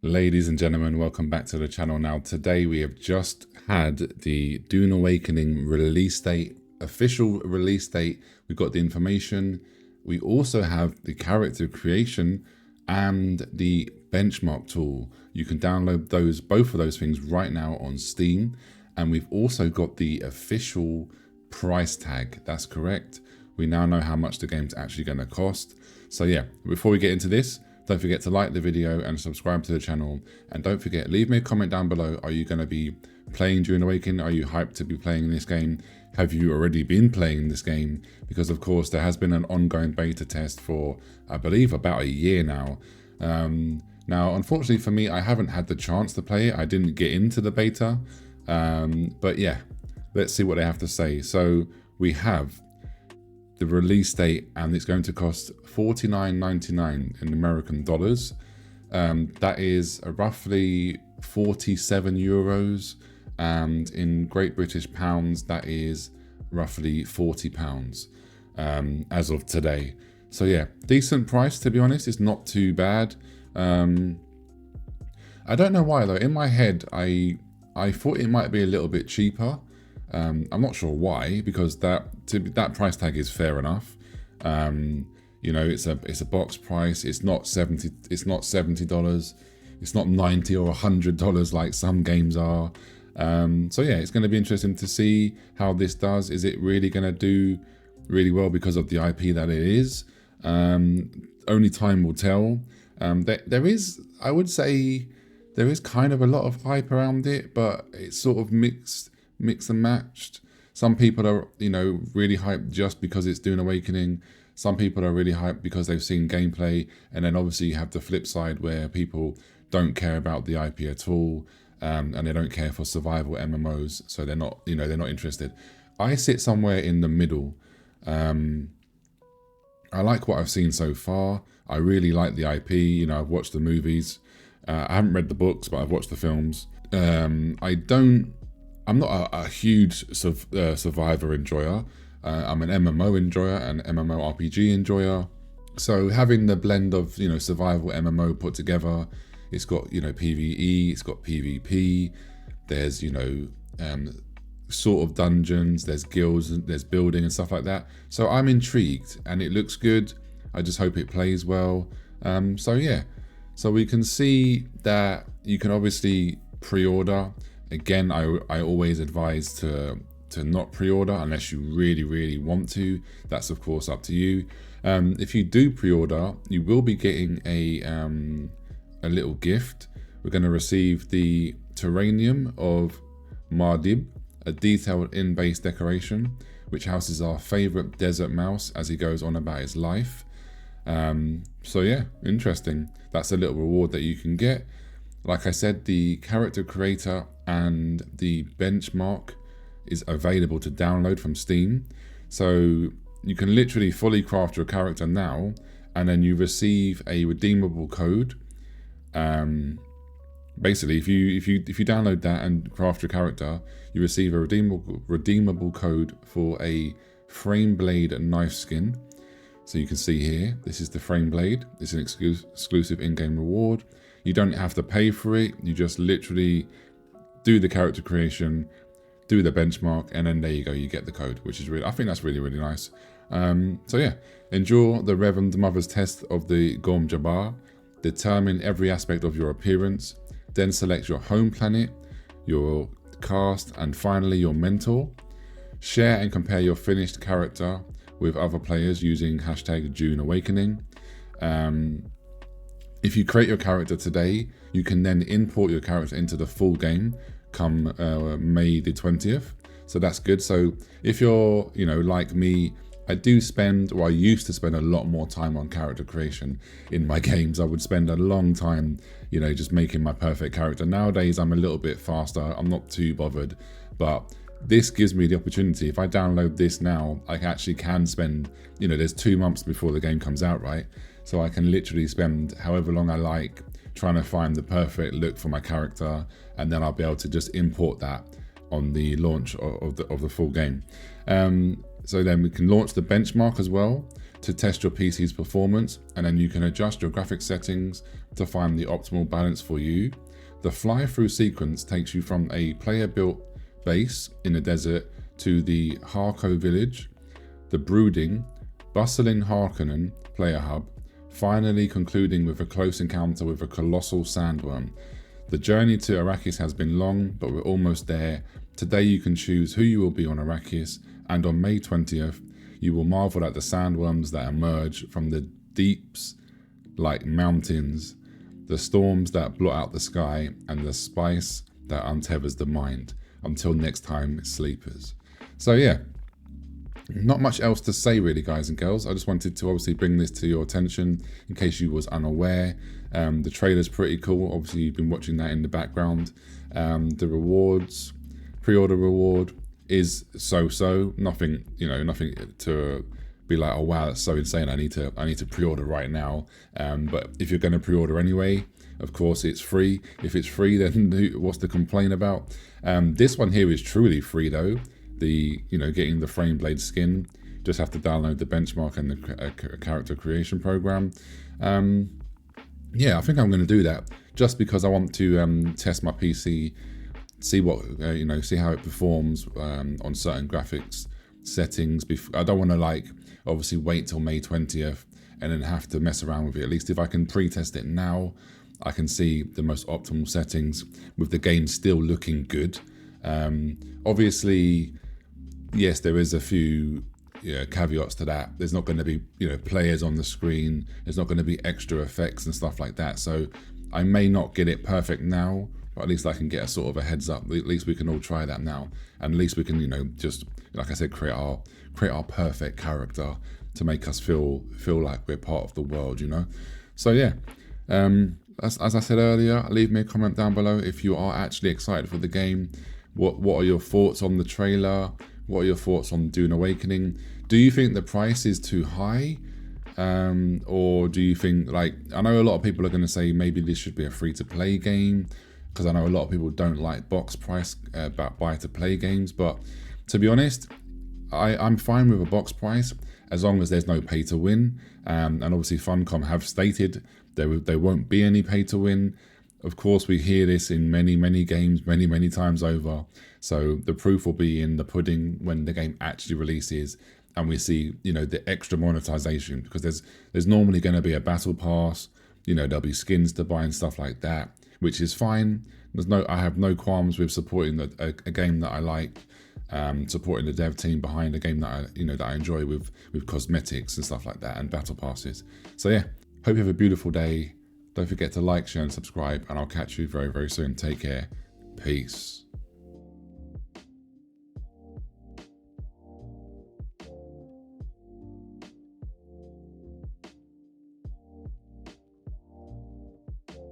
Ladies and gentlemen, welcome back to the channel. Now, today we have just had the Dune Awakening release date, official release date. We've got the information. We also have the character creation and the benchmark tool. You can download both of those things right now on Steam. And we've also got the official price tag. That's correct. We now know how much the game's actually going to cost. So yeah, before we get into this, don't forget to like the video and subscribe to the channel. And don't forget, leave me a comment down below. Are you going to be playing Dune Awakening? Are you hyped to be playing this game? Have you already been playing this game? Because of course, there has been an ongoing beta test for, I believe, about a year now. Now, unfortunately for me, I haven't had the chance to play it. I didn't get into the beta. But yeah, let's see what they have to say. So we have the release date, and it's going to cost $49.99 in American dollars. That is roughly 47 euros, and in Great British pounds, that is roughly 40 pounds as of today. So yeah, decent price, to be honest. It's not too bad. I don't know why though. In my head, I thought it might be a little bit cheaper. I'm not sure why, because that price tag is fair enough. You know, it's a box price. It's not $70. It's not $70. It's not $90 or $100 like some games are. So yeah, it's going to be interesting to see how this does. Is it really going to do really well because of the IP that it is? Only time will tell. There is, I would say, there is kind of a lot of hype around it, but it's sort of mixed and matched. Some people are, you know, really hyped just because it's Dune Awakening. Some people are really hyped because they've seen gameplay, and then obviously you have the flip side where people don't care about the IP at all, and they don't care for survival MMOs, so they're not, you know, they're not interested. I sit somewhere in the middle. I like what I've seen so far. I really like the IP. You know, I've watched the movies. I haven't read the books, but I've watched the films. I'm not a huge survivor enjoyer. I'm an MMO enjoyer and MMORPG enjoyer. So having the blend of, you know, survival MMO put together, it's got, you know, PvE, it's got PvP. There's, you know, sort of dungeons, there's guilds, there's building and stuff like that. So I'm intrigued and it looks good. I just hope it plays well. So yeah, so we can see that you can obviously pre-order. Again, I always advise to not pre-order unless you really want to. That's of course up to you. If you do pre-order, you will be getting a little gift. We're going to receive the Terranium of Mardib, a detailed in-base decoration, which houses our favorite desert mouse as he goes on about his life. So yeah, interesting. That's a little reward that you can get. Like I said, the character creator and the benchmark is available to download from Steam. So you can literally fully craft your character now, and then you receive a redeemable code. Basically, if you download that and craft your character, you receive a redeemable code for a frame blade knife skin. So you can see here, this is the frame blade. It's an exclusive in-game reward. You don't have to pay for it. You just literally do the character creation, do the benchmark, and then there you go, you get the code, which is really, I think that's really nice. So yeah, endure the Reverend Mother's test of the Gorm Jabbar. Determine every aspect of your appearance. Then select your home planet, your cast, and finally your mentor. Share and compare your finished character with other players using hashtag Dune Awakening. If you create your character today, you can then import your character into the full game come May the 20th. So that's good. So if you're, you know, like me, I do spend, or I used to spend a lot more time on character creation in my games. I would spend a long time, you know, just making my perfect character. Nowadays, I'm a little bit faster. I'm not too bothered, but this gives me the opportunity. If I download this now, I actually can spend, you know, there's 2 months before the game comes out, right? So I can literally spend however long I like trying to find the perfect look for my character, and then I'll be able to just import that on the launch of the full game. So then we can launch the benchmark as well. to test your PC's performance, and then you can adjust your graphics settings to find the optimal balance for you. The fly-through sequence takes you from a player-built base in the desert to the Harco village, the brooding, bustling Harkonnen player hub, finally concluding with a close encounter with a colossal sandworm. The journey to Arrakis has been long, but we're almost there. Today you can choose who you will be on Arrakis, and on May 20th, you will marvel at the sandworms that emerge from the deeps like mountains, the storms that blot out the sky, and the spice that untethers the mind. Until next time, sleepers. So yeah, not much else to say really, guys and girls. I just wanted to obviously bring this to your attention in case you was unaware. The trailer's pretty cool. Obviously you've been watching that in the background. The rewards, pre-order reward is so-so. Nothing, nothing to be like, oh wow, that's so insane, I need to pre-order right now. But if you're going to pre-order anyway, of course it's free. If it's free, then what's to complain about? This one here is truly free though. Getting the frame blade skin, just have to download the benchmark and the character creation program. Yeah, I think I'm going to do that just because I want to test my PC, see what see how it performs on certain graphics settings. I don't want to obviously wait till May 20th and then have to mess around with it. At least if I can pre-test it now, I can see the most optimal settings with the game still looking good. Obviously, yes, there is a few caveats to that. There's not going to be players on the screen. There's not going to be extra effects and stuff like that. So I may not get it perfect now, but at least I can get a sort of a heads up. At least we can all try that now, and at least we can just like I said, create our perfect character to make us feel like we're part of the world. So yeah. As I said earlier, leave me a comment down below if you are actually excited for the game. What are your thoughts on the trailer? What are your thoughts on Dune Awakening? Do you think the price is too high? Or do you think, I know a lot of people are going to say maybe this should be a free-to-play game, because I know a lot of people don't like box price buy-to-play games. But to be honest, I'm fine with a box price as long as there's no pay-to-win. And obviously Funcom have stated there won't be any pay-to-win. Of course, we hear this in many games, many times over. So the proof will be in the pudding when the game actually releases and we see, the extra monetization, because there's normally going to be a battle pass, there'll be skins to buy and stuff like that, which is fine. I have no qualms with supporting a game that I like, supporting the dev team behind a game that I enjoy with cosmetics and stuff like that and battle passes. So yeah, hope you have a beautiful day. Don't forget to like, share and subscribe, and I'll catch you very soon. Take care. Peace.